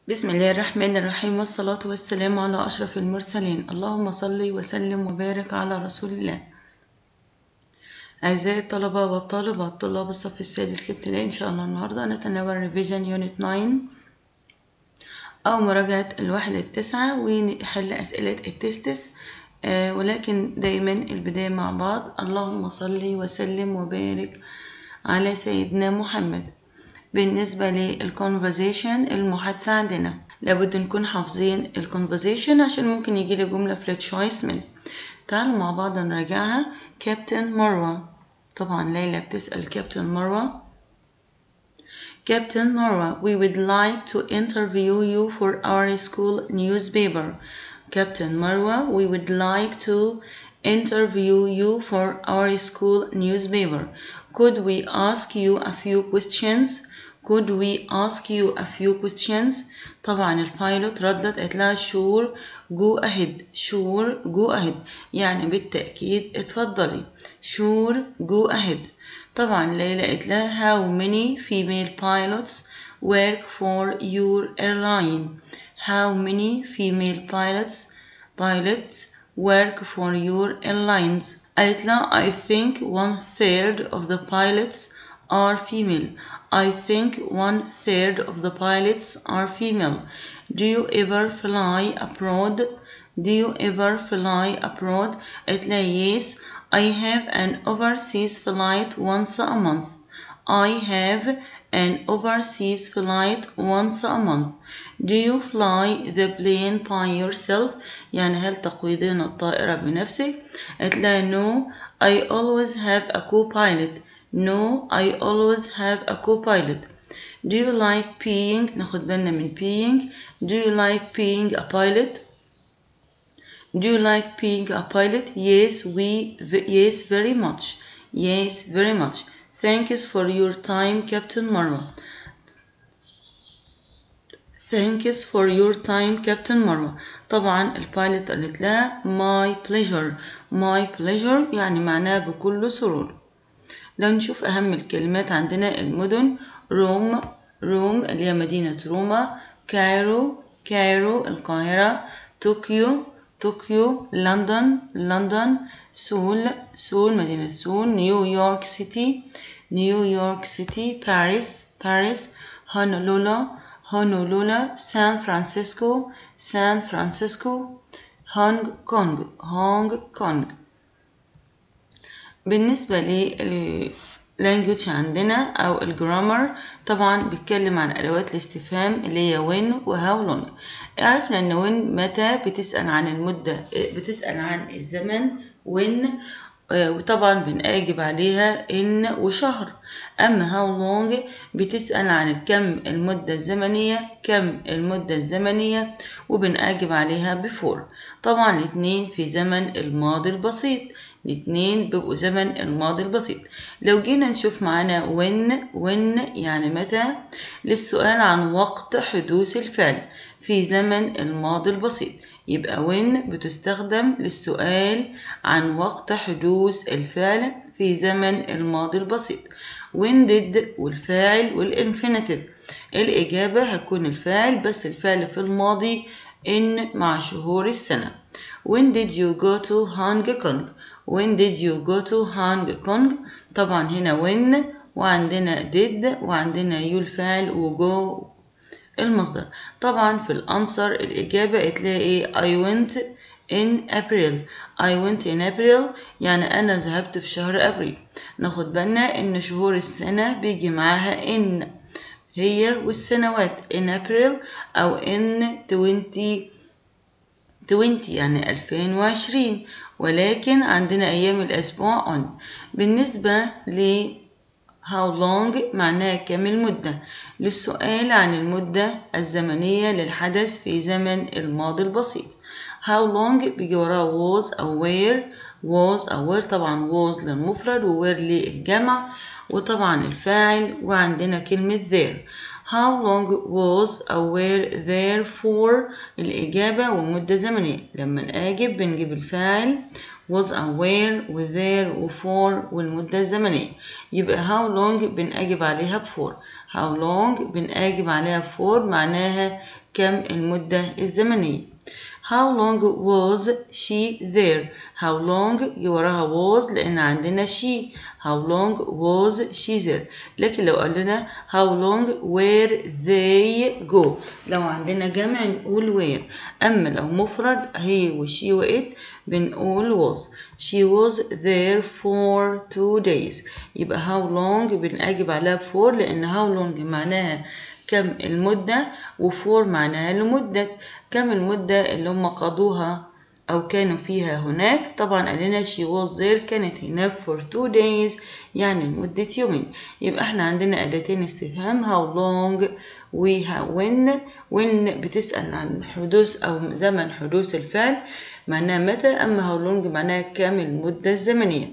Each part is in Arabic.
بسم الله الرحمن الرحيم، والصلاة والسلام على أشرف المرسلين. اللهم صل وسلم وبارك على رسول الله. أعزائي الطلبة والطالبات، طلاب الصف السادس الابتدائي، إن شاء الله النهاردة نتناول ريفيجن يونت 9 أو مراجعة الوحدة التاسعة ونحل أسئلة التاسعة. ولكن دايما البداية مع بعض. اللهم صل وسلم وبارك على سيدنا محمد. بالنسبة للconversation المحادثة عندنا لابد نكون حافظين الconversation عشان ممكن يجيلي جملة في التشويس من. تعالوا مع بعض نراجعها. كابتن مروة، طبعا ليلى بتسأل كابتن مروة. Captain Marwa, we would like to interview you for our school newspaper. Captain Marwa, we would like to interview you for our school newspaper. Could we ask you a few questions? Could we ask you a few questions? طبعا البايلوت ردت قالت لها sure go ahead. sure go ahead يعني بالتأكيد اتفضلي. sure go ahead. طبعا ليلى قالت لها how many female pilots work for your airline? How many female pilots work for your airlines? قالت لها I think 1/3 of the pilots are female. I think 1/3 of the pilots are female. Do you ever fly abroad? Do you ever fly abroad? قالت لها yes, I have an overseas flight once a month. I have an overseas flight once a month. Do you fly the plane by yourself? يعني هل تقودين الطائرة بنفسك؟ قالت لها no, I always have a co-pilot. No, I always have a co-pilot. Do you like being ناخد بالنا من being. Do you like being a pilot? Do you like being a pilot? Yes, very much. Yes, very much. Thanks for your time, Captain Marwa. Thanks for your time, Captain Marwa. طبعا البايلوت قالت لها my pleasure. My pleasure يعني معناه بكل سرور. لو نشوف أهم الكلمات عندنا المدن. روم اللي هي مدينة روما. كايرو القاهرة. طوكيو لندن. سول مدينة سول. نيويورك سيتي. باريس. هونولولا. سان فرانسيسكو. هونغ كونغ. بالنسبة لللانجوج عندنا أو الجرامر، طبعا بيتكلم عن أدوات الاستفهام اللي هي when وهاو لونج. عرفنا إن when متى بتسأل عن المدة، بتسأل عن الزمن when، وطبعا بنأجب عليها إن وشهر. أما هاو لونج بتسأل عن كم المدة الزمنية وبنأجب عليها before. طبعا الاتنين في زمن الماضي البسيط، الاتنين بيبقوا زمن الماضي البسيط. لو جينا نشوف معانا when يعني متى للسؤال عن وقت حدوث الفعل في زمن الماضي البسيط، يبقى when بتستخدم للسؤال عن وقت حدوث الفعل في زمن الماضي البسيط. when did والفاعل والانفينيتيف. الإجابة هتكون الفاعل، بس الفعل في الماضي in مع شهور السنة. when did you go to Hong Kong? When did you go to Hong Kong? طبعا هنا when وعندنا did وعندنا you الفاعل وgo المصدر. طبعا في الأنصر الإجابة هتلاقي I went in April يعني أنا ذهبت في شهر أبريل. ناخد بالنا إن شهور السنة بيجي معاها in هي والسنوات in April أو in 2020 يعني 2020، ولكن عندنا أيام الأسبوع on. بالنسبة ل how long معناها كم المدة للسؤال عن المدة الزمنية للحدث في زمن الماضي البسيط. how long بيجي وراها was أو where. طبعا was للمفرد و where للجمع، وطبعا الفاعل وعندنا كلمة there. how long was أو were there for الإجابة والمدة الزمنية. لما نأجب بنجيب الفاعل was aware و there و for والمدة الزمنية، يبقى how long بنأجب عليها بfor. how long بنأجب عليها بfor معناها كم المدة الزمنية. How long was she there? How long وراها was لأن عندنا she. How long was she there؟ لكن لو قال لنا how long were they go، لو عندنا جمع نقول were، أما لو مفرد هي وشي وإت بنقول was. She was there for 2 days. يبقى how long بنأجب عليها for لأن how long معناها كم المدة، وفور معناها لمدة. كم المدة اللي هم قضوها أو كانوا فيها هناك. طبعا قال لنا she was there كانت هناك for 2 days يعني لمدة يومين. يبقى احنا عندنا أداتين استفهام how long و when بتسأل عن حدوث أو زمن حدوث الفعل معناها متى، أما how long معناها كم المدة الزمنية.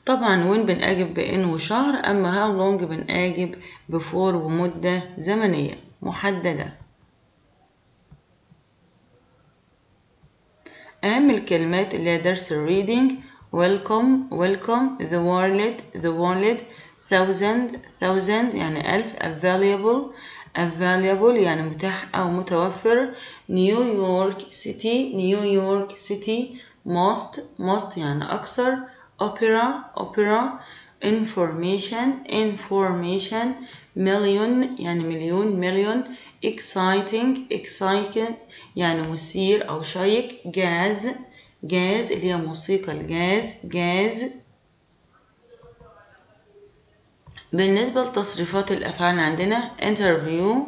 طبعا وين بنأجب بإن وشهر، أما how long بنأجب بفور ومدة زمنية محددة. أهم الكلمات اللي هي درس reading welcome welcome the world thousand يعني ألف available يعني متاح أو متوفر نيويورك city most يعني أكثر opera information million يعني مليون exciting يعني مثير أو شيق جاز اللي هي موسيقى الجاز. بالنسبة لتصريفات الأفعال عندنا interviewed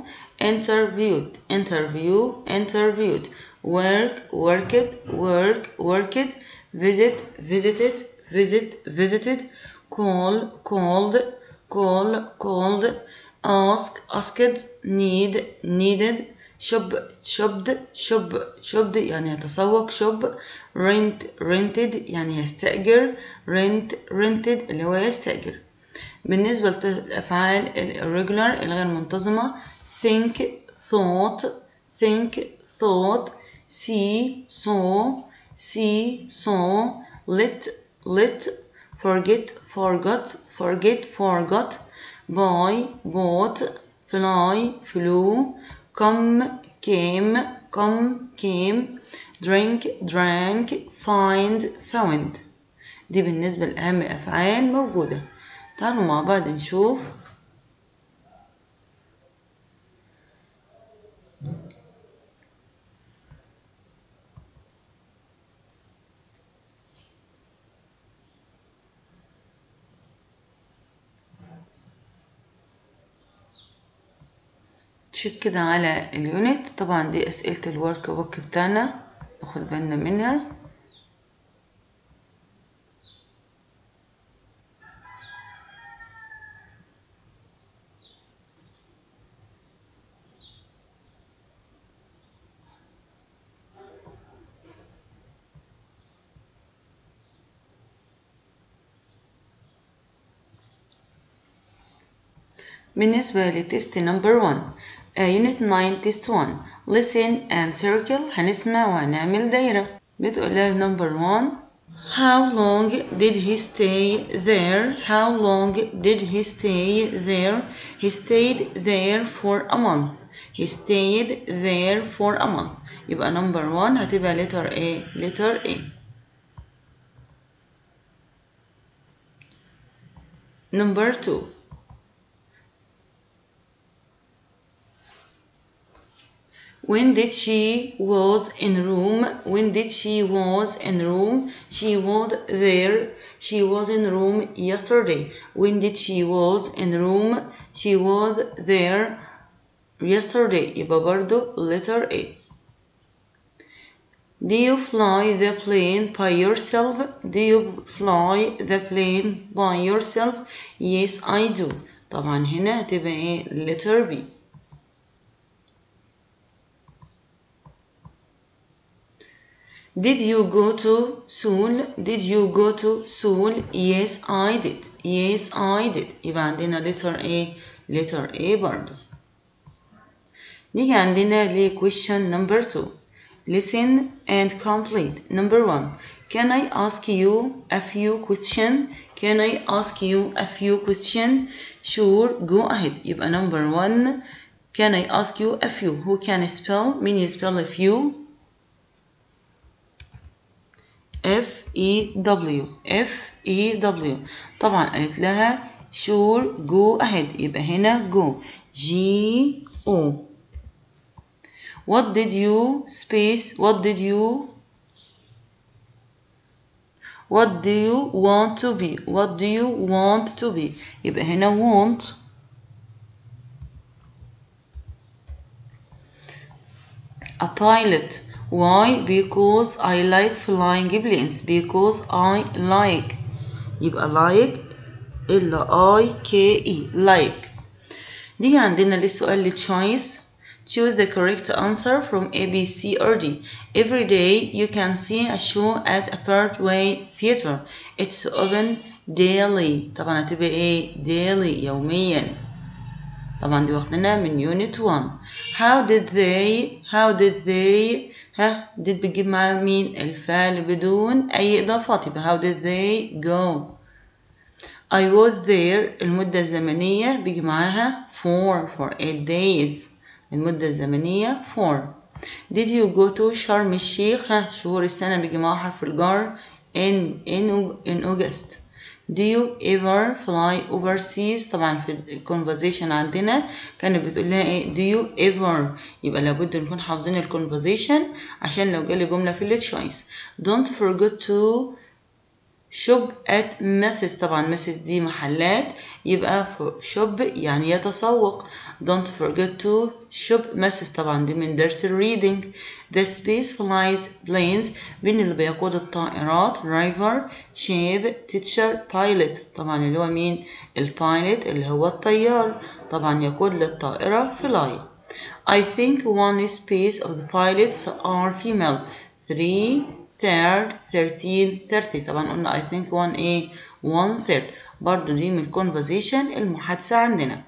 worked visited called asked needed shopped يعني يتسوق rented يعني يستأجر rented اللي هو يستأجر. بالنسبة للأفعال irregular الغير منتظمة think thought see saw let forgot buy bought fly flew come came drank found. دي بالنسبة لأهم أفعال موجودة. تعالوا مع بعض نشوف. تشيك كده على اليونت. طبعا دي أسئلة الورك بوك بتاعنا ناخد بالنا منها. بالنسبة لتست نمبر 1 يونت 9 تيست 1 listen and circle هنسمع وهنعمل دايرة. بتقول لها نمبر 1 How long did he stay there? How long did he stay there? He stayed there for a month. He stayed there for a month. يبقى نمبر 1 هتبقى letter A. نمبر 2 When did she was in room? When did she was in room? She was there. She was in room yesterday. When did she was in room? She was there yesterday. يبقى برضو letter A. Do you fly the plane by yourself? Do you fly the plane by yourself? Yes, I do. طبعا هنا هتبقى ايه letter B. Did you go to school? Did you go to school? Yes, I did. Yes, I did. يبقى عندنا letter A برضو. نيجي عندنا ل question number 2. Listen and complete. Number 1. Can I ask you a few questions? Can I ask you a few questions? Sure, go ahead. يبقى number 1 Can I ask you a few? Who can spell? مين يspell few؟ F-E-W. F-E-W. طبعا قالت لها sure go ahead، يبقى هنا go. G-O. What did you space what do you want to be? What do you want to be؟ يبقى هنا want. A pilot. Why? Because I like flying planes. Because I like. يبقى like L-I-K-E like. دي عندنا للسؤال للتشويس. Choose the correct answer from A, B, C or D. Every day you can see a show at a Broadway theater. It's open daily. طبعا هتبقى ايه؟ daily يوميا. طبعا دي واخدينها من unit 1. How did they did بتجيب معاها مين؟ الفعل بدون أي إضافات، يبقى how did they go. I was there المدة الزمنية بيجي معاها for 8 days. المدة الزمنية for. Did you go to شرم الشيخ؟ شهور السنة بيجي معاها حرف الجر in August. Do you ever fly overseas؟ طبعا في الconversation عندنا كانت بتقول لها ايه؟ Do you ever؟ يبقى لابد نكون حافظين الconversation عشان لو جالي جملة في التشويس. Don't forget to shop at Mrs. طبعا Mrs. دي محلات، يبقى shop يعني يتسوق. Don't forget to shop Mrs. طبعا دي من درس reading. The space flies planes بين اللي بيقود الطائرات driver chef teacher pilot. طبعا اللي هو مين؟ البايلوت اللي هو الطيار، طبعا يقود للطائرة fly. I think 1 space of the pilots are female. 3 third 13 30. طبعا قلنا I think 1 ايه؟ 1/3. برضو دي من conversation المحادثة عندنا.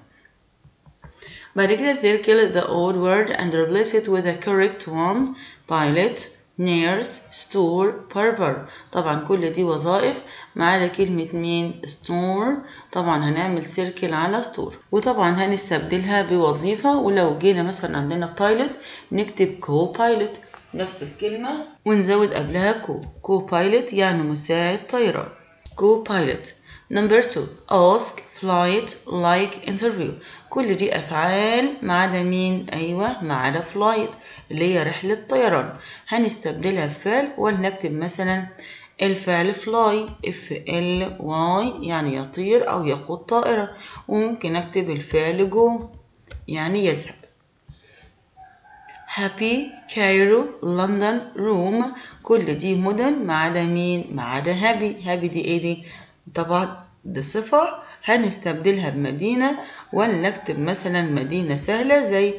بعد كده circle the odd word and replace it with the correct one. pilot nurse store barber. طبعا كل دي وظائف ما عدا كلمة مين؟ store. طبعا هنعمل سيركل على store وطبعا هنستبدلها بوظيفة، ولو جينا مثلا عندنا pilot نكتب co-pilot نفس الكلمة ونزود قبلها co-pilot يعني مساعد طيران co-pilot. Number 2 ask flight like interview. كل دي أفعال ما عدا مين؟ أيوة ما عدا flight اللي هي رحلة طيران، هنستبدلها بفعل ولنكتب مثلا الفعل fly F-L-Y يعني يطير أو يقود طائرة، وممكن أكتب الفعل go يعني يذهب. هابي كايرو لندن روم. كل دي مدن ما عدا مين؟ ما عدا هابي دي ايه دي؟ طبعا دي صفة هنستبدلها بمدينة ولنكتب مثلا مدينة سهلة زي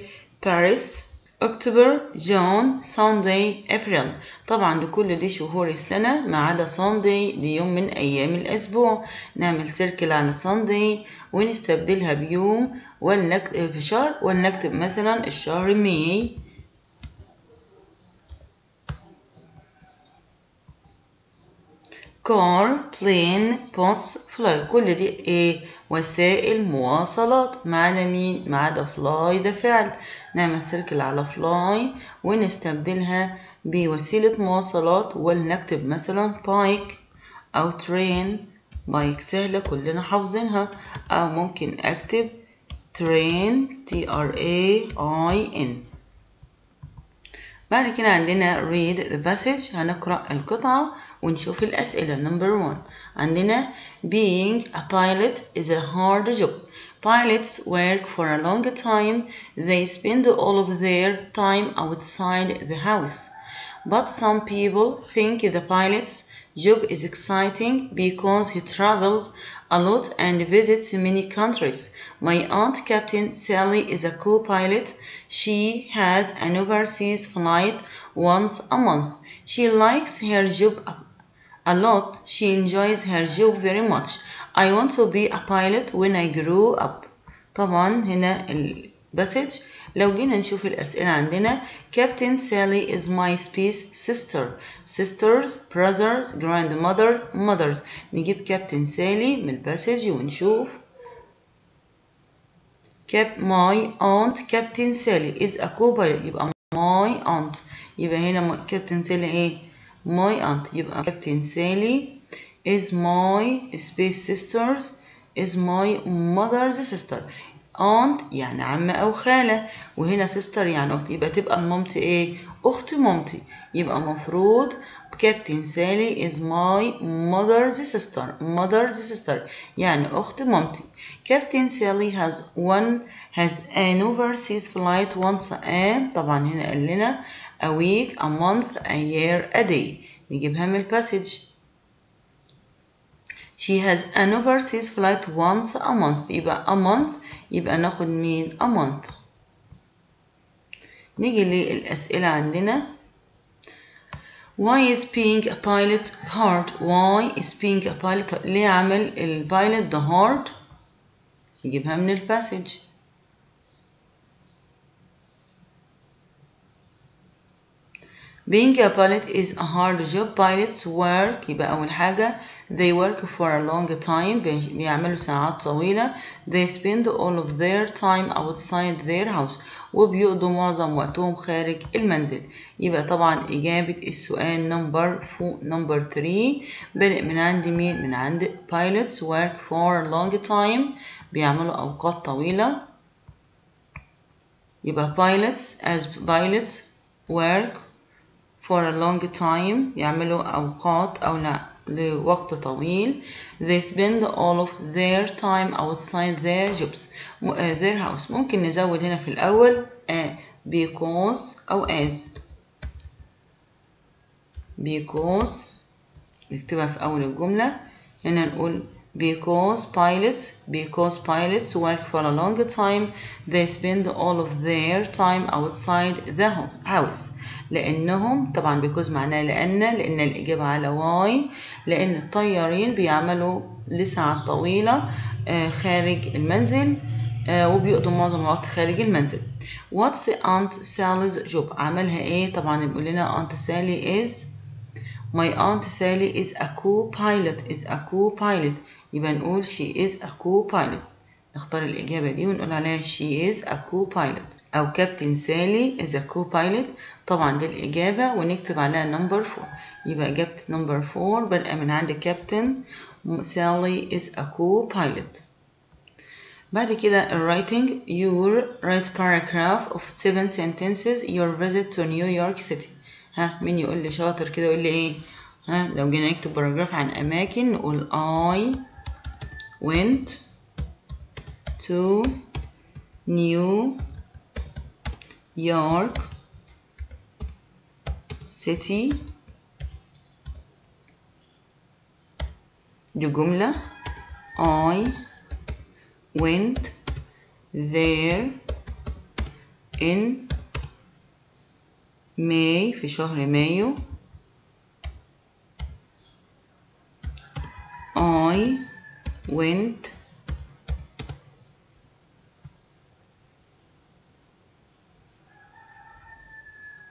باريس أكتوبر جون سانداي أبريل. طبعا لكل دي شهور السنة ما عدا سانداي دي يوم من أيام الأسبوع، نعمل سيركل على سانداي ونستبدلها بيوم ولنكتب في شهر ولنكتب مثلا الشهر ماي. car plane bus fly. كل دي ايه؟ وسائل مواصلات ما عدا مين؟ ما عدا fly ده فعل، نعمل سيركل على fly ونستبدلها بوسيلة مواصلات ولنكتب مثلا bike أو train. بايك سهلة كلنا حافظينها، أو ممكن أكتب train T-R-A-I-N. بعد كده عندنا read the passage هنقرأ القطعة ونشوف الأسئلة. Number 1 عندنا being a pilot is a hard job. Pilots work for a long time. They spend all of their time outside the house. But some people think the pilot's job is exciting because he travels a lot and visits many countries. My aunt Captain Sally is a co-pilot. She has an overseas flight once a month. She likes her job a lot. She enjoys her job very much. I want to be a pilot when I grow up. طبعا هنا الباسج لو جينا نشوف الأسئلة عندنا Captain Sally is my space sister. Sisters, brothers, grandmothers, mothers. نجيب Captain Sally من الباسج ونشوف my aunt Captain Sally is a co-pilot. يبقى my aunt. يبقى هنا Captain Sally ايه؟ my aunt. يبقى Captain Sally is my space sisters is my mother's sister. aunt يعني عمة أو خالة، وهنا sister يعني أخت، يبقى تبقى المامتي إيه؟ أخت مامتي. يبقى مفروض كابتن سالي is my mother's sister يعني أخت مامتي. كابتن سالي has an overseas flight once a طبعا هنا قال لنا a week a month a year a day. نجيبها من الباسج. She has an overseas flight once a month. يبقى a month يبقى ناخد مين؟ a month. نيجي للأسئلة عندنا. Why is being a pilot hard? Why is being a pilot hard? ليه عمل البايلوت ده hard؟ يجيبها من الباسج. Being a pilot is a hard job. Pilots work يبقى أول حاجة they work for a long time بيعملوا ساعات طويلة. They spend all of their time outside their house وبيقضوا معظم وقتهم خارج المنزل. يبقى طبعا إجابة السؤال نمبر 3 بدأ من عند مين؟ من عند pilots work for a long time بيعملوا أوقات طويلة. يبقى pilots work for a long time يعملوا أوقات أو لا لوقت طويل. They spend all of their time outside their house. ممكن نزود هنا في الأول because أو because نكتبها في أول الجملة. هنا نقول because pilots work for a long time they spend all of their time outside the house. لأنهم طبعا because معناه لأن الإجابة على why لأن الطيارين بيعملوا لساعات طويلة خارج المنزل وبيقضوا معظم الوقت خارج المنزل. What's Aunt Sally's job؟ عملها إيه؟ طبعا بيقول لنا Aunt Sally is My Aunt Sally is a co-pilot. يبقى نقول she is a co-pilot. نختار الإجابة دي ونقول عليها she is a co-pilot. أو كابتن سالي is a co-pilot. طبعا دي الإجابة ونكتب عليها نمبر 4. يبقى إجابة نمبر 4 بدأ من عند كابتن سالي is a co-pilot. بعد كده writing your write paragraph of 7 sentences your visit to New York City. ها مين يقول لي شاطر كده يقول لي ايه؟ ها لو جينا نكتب باراجراف عن اماكن نقول I went to New York City. دي جملة. I went there in May في شهر مايو.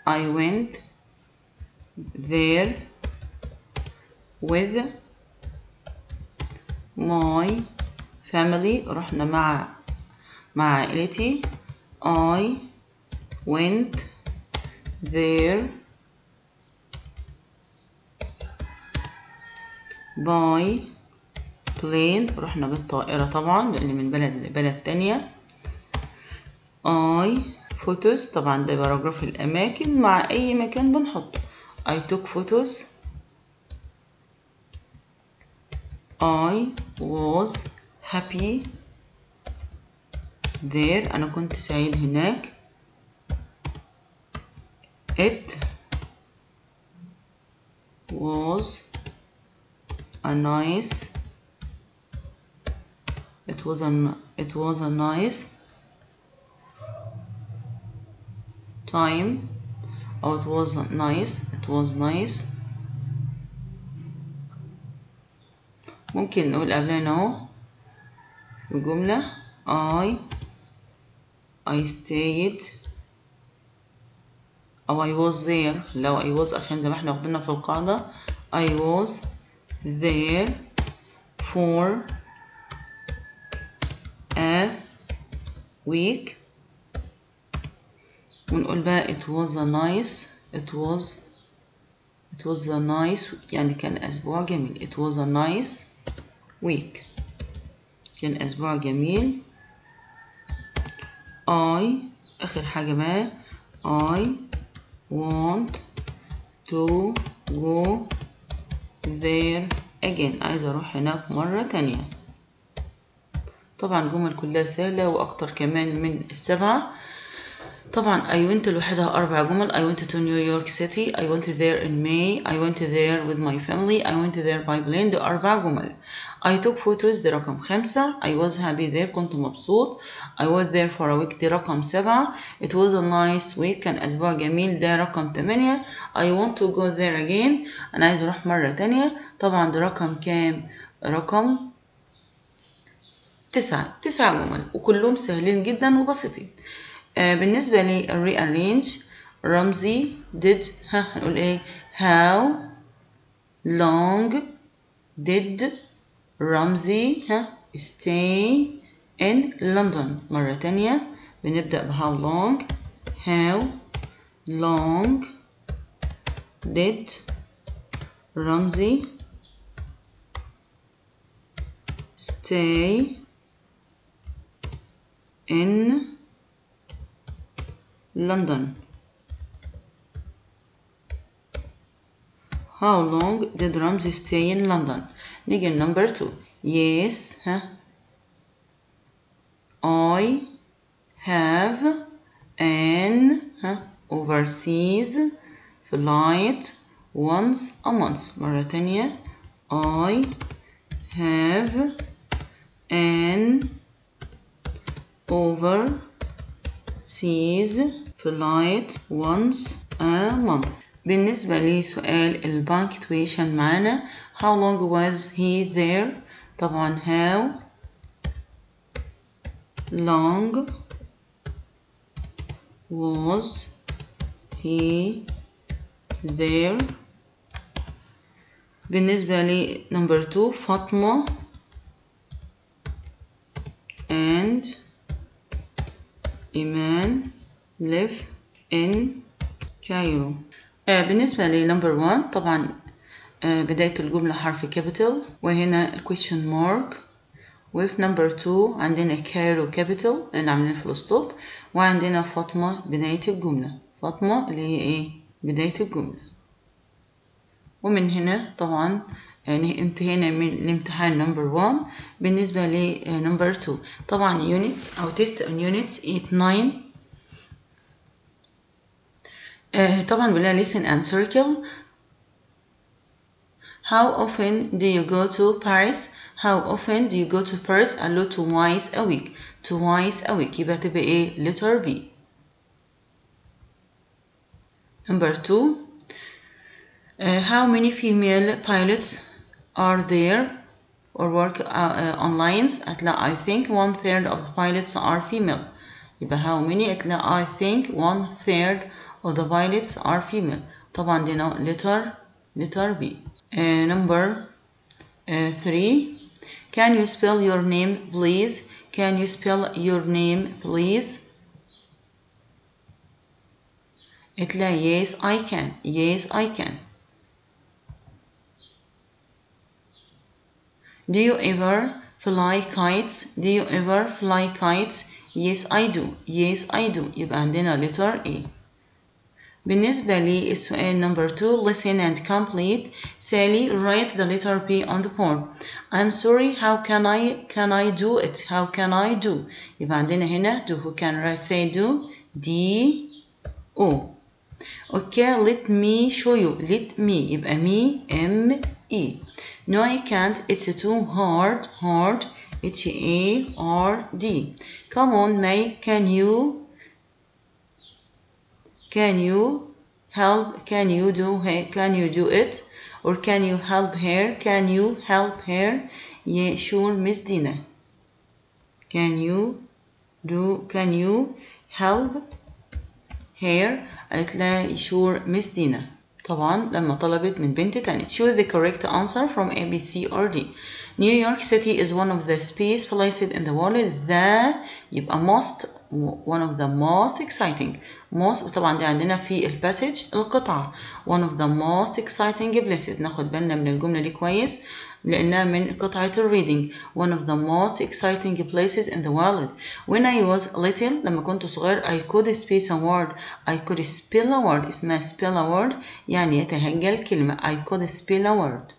I went there with my family. رحنا مع عائلتي. I went there by plane. رحنا بالطائرة طبعا لأن من بلد لبلد تانية. I photos طبعا ده باراجراف الأماكن مع أي مكان بنحطه. I took photos. I was happy there. أنا كنت سعيد هناك. It was a nice time. أو it was nice. ممكن نقول قبلنا اهو الجملة I stayed أو I was there. لو I was عشان زي ما احنا واخدينها في القاعدة I was there for a week. ونقول بقى it was a nice يعني كان أسبوع جميل. it was a nice week كان أسبوع جميل. آخر حاجة بقى I want to go there again. عايزة أروح هناك مرة تانية. طبعا جمل كلها سهلة وأكتر كمان من السبعة. طبعا I went لوحدها 4 جمل. I went to New York City. I went there in May. I went there with my family. I went there by plane. دي 4 جمل. I took photos دي رقم 5. I was happy there كنت مبسوط. I was there for a week دي رقم 7. It was a nice week كان أسبوع جميل ده رقم 8. I want to go there again أنا عايز أروح مرة تانية. طبعا ده رقم كام؟ رقم 9 جمل وكلهم سهلين جدا وبسيطين. بالنسبة لي rearrange رمزي did هنقول ايه؟ how long did رمزي stay in London. مرة تانية بنبدأ ب how long did رمزي stay in London. How long did Ramsey stay in London? نيجي number 2. Yes I have an overseas flight once a month. مرة تانية I have an overseas flight once a month. بالنسبة لسؤال البانكتويشن معانا how long was he there. طبعا how long was he there. بالنسبة لي number 2 فاطمة and إيمان live in Cairo. بالنسبة لي number 1 طبعا بداية الجملة حرف capital وهنا question mark. وفي number 2 عندنا كايرو capital لأن عاملين فول ستوب. وعندنا فاطمة بداية الجملة. فاطمة اللي هي ايه؟ بداية الجملة. ومن هنا طبعا انتهينا من الامتحان number 1. بالنسبة ل number 2 طبعا units أو test on units 8 9. طبعا بنقول listen and circle. How often do you go to Paris? How often do you go to Paris? قال له twice a week. twice a week يبقى تبقى ايه؟ letter B. number 2 how many female pilots are there or work on lines. هتلاقي I think 1/3 of the pilots are female. يبقى how many هتلاقي I think 1/3 of the pilots are female. طبعا دي letter B. number 3 can you spell your name please. Can you spell your name please. هتلاقي yes I can. yes I can. Do you ever fly kites? Do you ever fly kites? Yes I do. yes I do. يبقى عندنا letter A. بالنسبة للسؤال number 2 listen and complete. Sally write the letter P on the board. I'm sorry how can I do it. How can I do. يبقى عندنا هنا do. who can say do. D O. Okay let me show you. let me يبقى me M E. No I can't. It's too hard. H A R D. Come on May. Can you help. Can you do it. Or can you help her. Can you help her. Yeah sure Miss Dina. Can you help her. قالت لها sure Miss Dina. طبعا لما طلبت من بنت تانية. choose the correct answer from A B C or D. New York City is one of the space places in the world that يبقى most one of the most exciting most طبعا دي عندنا في الباسج القطعة one of the most exciting places ناخد بالنا من الجملة دي كويس لأنها من قطعة reading one of the most exciting places in the world. When I was little لما كنت صغير I could space a word I could spell a word اسمها spell a word يعني يتهجى الكلمة I could spell a word.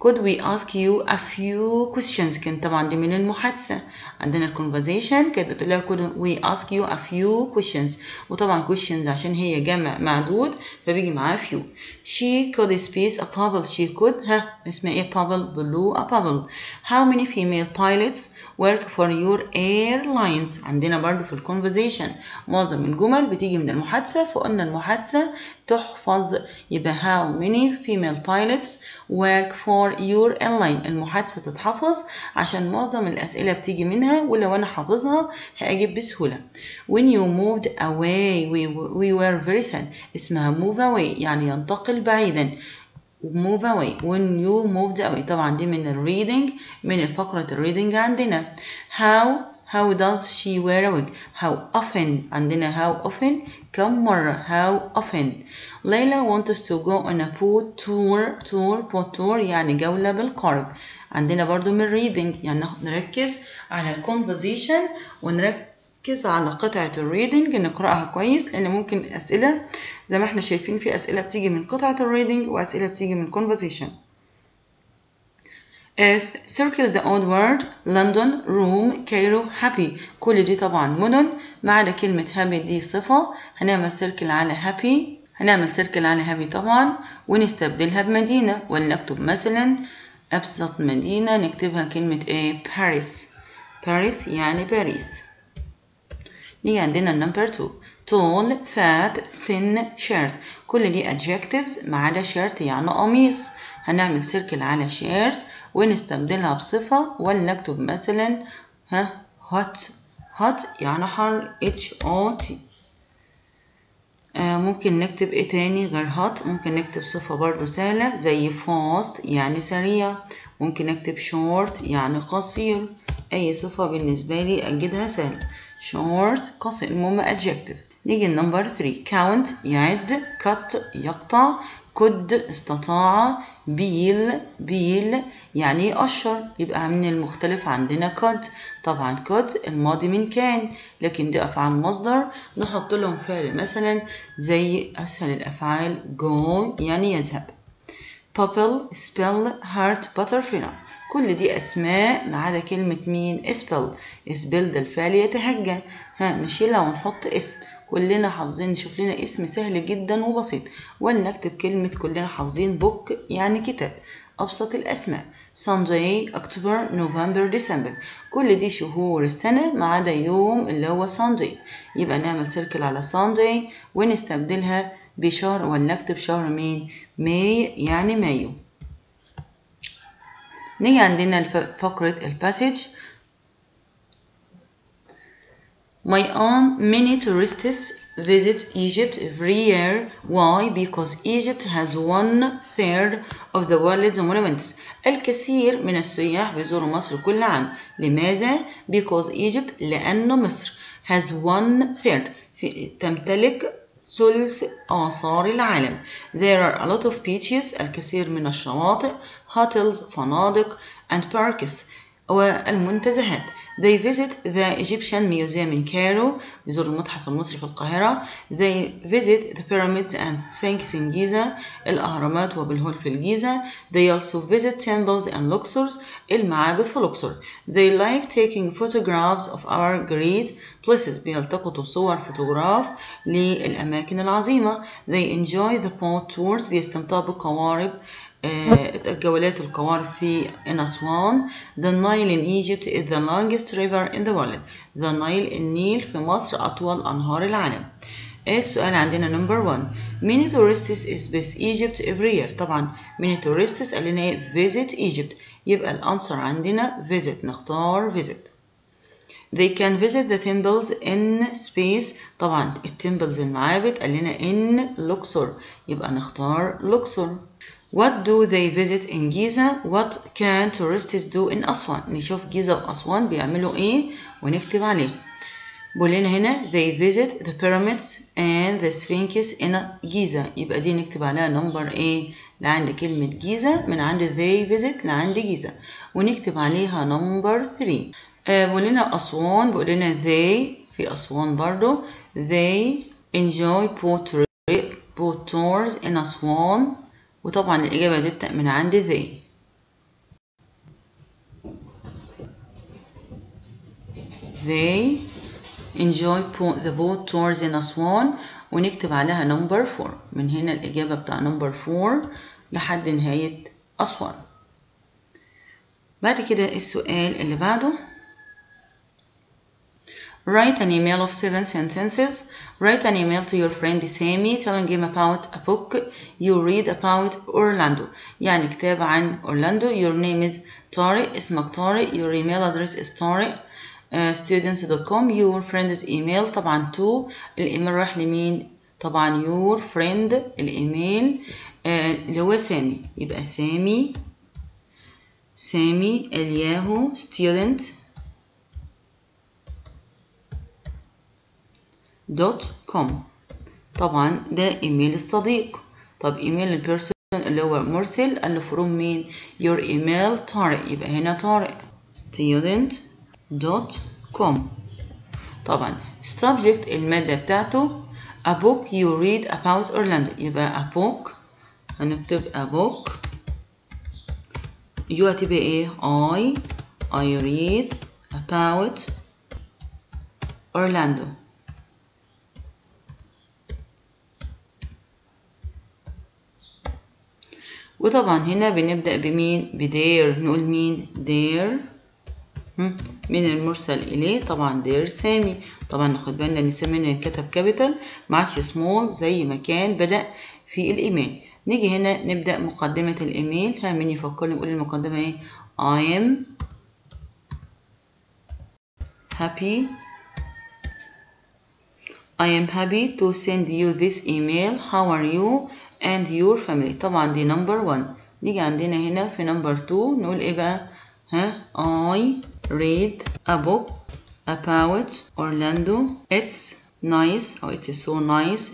Could we ask you a few questions كان طبعا دي من المحادثة عندنا الconversation كانت بتقول لها could we ask you a few questions وطبعا questions عشان هي جمع معدود فبيجي معاها few. She could space a bubble she could اسمها ايه bubble blew a bubble. How many female pilots work for your airlines عندنا برضو في الconversation معظم الجمل بتيجي من المحادثة فقلنا المحادثة تحفظ يبقى how many female pilots work for your airline المحادثة تتحفظ عشان معظم الأسئلة بتيجي منها ولو أنا حافظها هأجيب بسهولة. When you moved away we were very sad اسمها move away يعني ينتقل بعيدا move away when you moved away طبعا دي من الريدنج من فقرة الريدنج عندنا. How does she wear a wig how often عندنا how often كم مرة how often. ليلى wants to go on a boat tour يعني جولة بالقارب عندنا برضو من reading يعني نركز على الconversation ونركز على قطعة الريدنج نقرأها كويس لأن ممكن أسئلة زي ما احنا شايفين في أسئلة بتيجي من قطعة الريدنج وأسئلة بتيجي من conversation. Circle the odd word London, Rome, Cairo, happy كل دي طبعا مدن ما عدا كلمة happy دي صفة هنعمل سيركل على happy طبعا ونستبدلها بمدينة ولنكتب مثلا أبسط مدينة نكتبها كلمة ايه باريس يعني باريس. نيجي عندنا number 2 tall, fat, thin, shirt كل دي adjectives ما عدا shirt يعني قميص هنعمل سيركل على shirt ونستبدلها بصفة ولنكتب مثلا hot يعني حر hot. ممكن نكتب ايه تاني غير hot ممكن نكتب صفة برضو سهلة زي fast يعني سريع ممكن نكتب short يعني قصير اي صفة بالنسبة لي اجدها سهلة short قصير المهم adjective. نيجي number 3 count يعد cut يقطع could استطاع بيل يعني يقشر يبقى من المختلف عندنا could طبعا could الماضي من كان لكن دي أفعال مصدر نحط لهم فعل مثلا زي أسهل الأفعال go يعني يذهب pupil spell heart butterfly كل دي أسماء ما عدا كلمة مين spell ده الفعل يتهجى نشيلها ونحط اسم كلنا حافظين نشوف لنا اسم سهل جدا وبسيط ولنكتب كلمة كلنا حافظين book يعني كتاب أبسط الأسماء Sunday أكتوبر نوفمبر ديسمبر كل دي شهور السنة ما عدا يوم اللي هو Sunday يبقى نعمل سيركل على Sunday ونستبدلها بشهر ولنكتب شهر مين ماي يعني مايو. نيجي عندنا فقرة الباسج My aunt many tourists visit Egypt every year. Why? Because Egypt has 1/3 of the world's monuments. الكثير من السياح بيزوروا مصر كل عام. لماذا؟ Because Egypt لأن مصر has 1/3 تمتلك ثلث آثار العالم. There are a lot of beaches الكثير من الشواطئ hotels فنادق and parks والمنتزهات. They visit the Egyptian Museum in Cairo بيزوروا المتحف المصري في القاهرة. They visit the pyramids and Sphinx in Giza الأهرامات وبالهول في الجيزة. They also visit temples and Luxors المعابد في لوكسور. They like taking photographs of our great places بيلتقطوا صور فوتوغراف للأماكن العظيمة. They enjoy the boat tours بيستمتعوا بالقوارب الجولات القوارب في أسوان. The Nile in Egypt is the longest river in the world. The Nile النيل في مصر أطول أنهار العالم. السؤال عندنا number 1 many tourists visit Egypt every year. طبعا many tourists قال لنا visit Egypt يبقى الأنسر عندنا visit نختار visit. They can visit the temples in space. طبعا التمبلز المعابد قال لنا in Luxor يبقى نختار Luxor. What do they visit in Giza? What can tourists do in أسوان؟ نشوف جيزة وأسوان بيعملوا إيه ونكتب عليه. بقول لنا هنا they visit the pyramids and the sphinx in Giza. يبقى دي نكتب عليها نمبر إيه؟ لعند كلمة جيزة من عند they visit لعند جيزة ونكتب عليها نمبر 3. بقول لنا أسوان، بقول لنا they في أسوان برضو they enjoy boat tours in أسوان، وطبعا الإجابة تبدأ من عند they. They enjoy the boat tours in أسوان ونكتب عليها نمبر 4. من هنا الإجابة بتاع نمبر 4 لحد نهاية أسوان. بعد كده السؤال اللي بعده. Write an email of 7 sentences. Write an email to your friend Sammy telling him about a book you read about Orlando. يعني كتاب عن أورلاندو. Your name is طارق، اسمك طارق. Your email address is طارق students.com. Your friend's email طبعا to الإيميل راح لمين؟ طبعا your friend الإيميل اللي هو سامي، يبقى سامي الياهو student.com. طبعا ده إيميل الصديق. طب إيميل البيرسون اللي هو مرسل قال له from مين؟ your email طارق، يبقى هنا طارق student.com. طبعا subject المادة بتاعته a book you read about Orlando، يبقى a book هنكتب a book you هتبقى ايه؟ I read about Orlando. وطبعا هنا بنبدأ بمين؟ بدير. نقول مين؟ دير من المرسل إليه طبعا دير سامي. طبعا ناخد بالنا إن سامي هنا يتكتب كابيتال ما عادش سمول زي ما كان بدأ في الإيميل. نيجي هنا نبدأ مقدمة الإيميل. مين يفكرني يقول المقدمة إيه؟ I am happy to send you this email. How are you and your family؟ طبعا دي نمبر 1. نيجي عندنا هنا في نمبر 2 نقول إيه بقى؟ I read a book about Orlando. It's nice. It's so nice.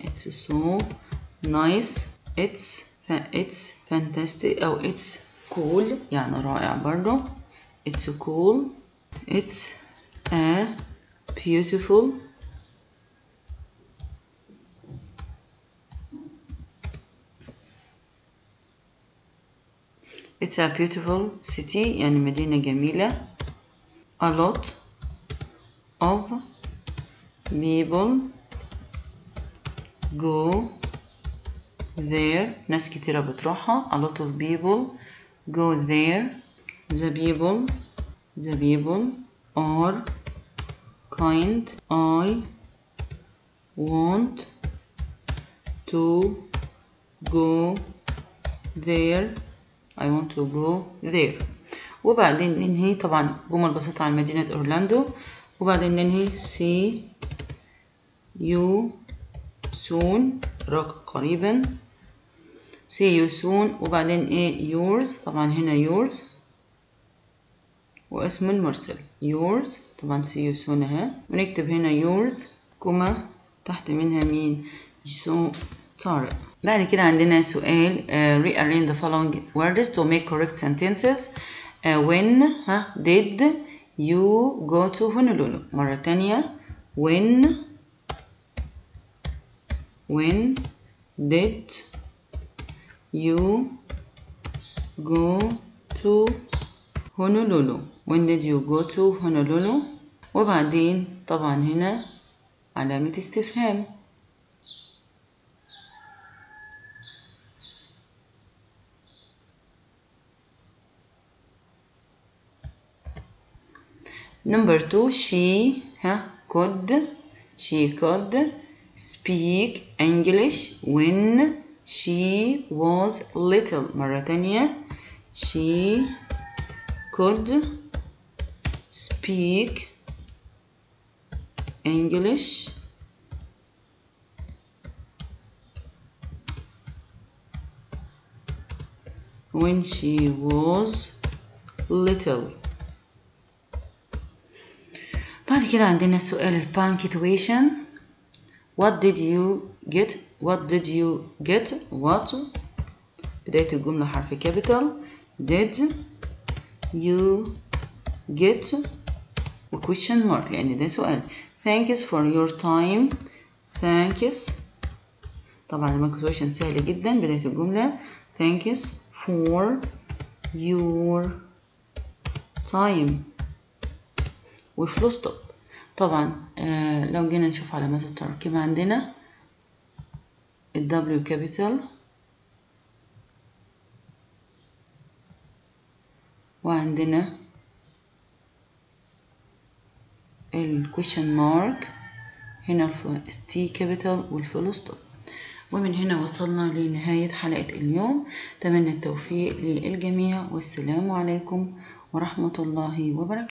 It's fantastic. It's cool. يعني رائع برضو. It's cool. It's a beautiful city. يعني مدينة جميلة. A lot of people go there. ناس كتيرة بتروحها. A lot of people go there. The people are kind. I want to go there. وبعدين ننهي طبعا جمل بسيطة عن مدينة أورلاندو، وبعدين ننهي see you soon قريبا. see you soon وبعدين ايه yours. طبعا هنا yours واسم المرسل yours. طبعا see you soon اهي ونكتب هنا yours كما تحت منها مين؟ طارق. بعد كده عندنا سؤال rearrange the following words to make correct sentences. when did you go to Honolulu؟ مرة تانية when did you go to Honolulu؟ when did you go to Honolulu؟ وبعدين طبعا هنا علامة استفهام. Number 2 she could speak English when she was little. مرة تانية she could speak English when she was little. بعد كده عندنا السؤال البانكتويشن. what did you get what بداية الجملة حرف كابيتال. did you get question mark لأن ده سؤال. thanks for your time. thanks طبعا البانكتويشن سهل جدا. بداية الجملة thanks for your time وفلوس ستوب. طبعا لو جينا نشوف علامات التركيب عندنا الدبليو كابيتال وعندنا الكويشن مارك هنا التي كابيتال والفول ستوب. ومن هنا وصلنا لنهاية حلقة اليوم. أتمنى التوفيق للجميع والسلام عليكم ورحمة الله وبركاته.